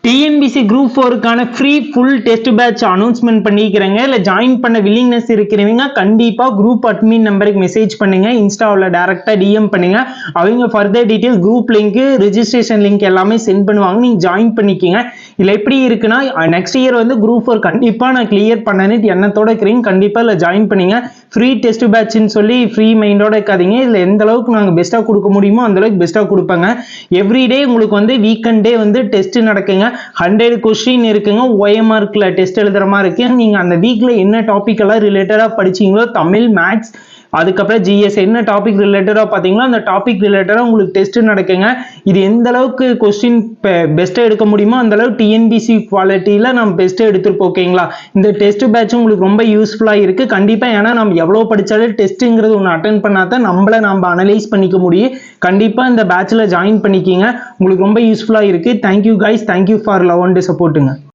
TNPSC group 4க்கான free full test batch announcement பண்ணிக்கிறேங்க. இல்லை ஜாயின் பண்ண வில்லிங்னஸ் இருக்கிறவங்க கண்டிப்பாக குரூப் அட்மின் நம்பருக்கு மெசேஜ் பண்ணுங்க. இன்ஸ்டாவில் டேரெக்டாக டிஎம் பண்ணுங்க. அவங்க further detail group link registration link எல்லாமே சென்ட் பண்ணுவாங்க. நீங்கள் ஜாயின் பண்ணிக்கிங்க. இல்லை எப்படி இருக்குன்னா நெக்ஸ்ட் இயர் வந்து குரூப் 4 கண்டிப்பாக நான் கிளியர் பண்ணேன்னு எண்ணத்தோட இருக்கிறீங்க. கண்டிப்பாக இல்லை ஜாயின் பண்ணிங்க. ஃப்ரீ டெஸ்ட் பேட்ச்னு சொல்லி ஃப்ரீ மைண்டோட இருக்காதீங்க. இதில் எந்த அளவுக்கு நாங்கள் பெஸ்ட்டாக கொடுக்க முடியுமோ அந்த அளவுக்கு பெஸ்ட்டாக கொடுப்பாங்க. எவ்ரிடே உங்களுக்கு வந்து வீக்கெண்டே வந்து டெஸ்ட் நடக்குங்க. 100 கொஸ்டின் இருக்குங்க. OMRல டெஸ்ட் எழுதுற மாதிரி இருக்கு. நீங்க அந்த வீக்ல என்ன டாபிக் எல்லாம் ரிலேட்டடா படிச்சீங்களோ, தமிழ், மேத்ஸ், அதுக்கப்புறம் ஜிஎஸ் என்ன டாபிக் ரிலேட்டடா பாத்தீங்களோ அந்த டாபிக் ரிலேட்டடா உங்களுக்கு டெஸ்ட் நடக்குங்க. இது எந்த அளவுக்கு கொஸ்டின் பெஸ்டா எடுக்க முடியுமோ அந்த அளவுக்கு டிஎன்பிசி குவாலிட்டியில நம்ம பெஸ்டா எடுத்துருப்போம். ஓகேங்களா? இந்த டெஸ்ட் பேட்ச் உங்களுக்கு ரொம்ப யூஸ்ஃபுல்லா இருக்கு கண்டிப்பா. ஏன்னா நம்ம எவ்வளவு படிச்சாலும் டெஸ்ட்ங்கிறது ஒன்று அட்டன் பண்ணாதான் நம்ம அனலைஸ் பண்ணிக்க முடியும். கண்டிப்பா இந்த பேட்ச்ல ஜாயின் பண்ணிக்கிங்க. உங்களுக்கு ரொம்ப யூஸ்ஃபுல்லா இருக்கு. Thank you guys. Thank you for love and சப்போர்ட்டுங்க.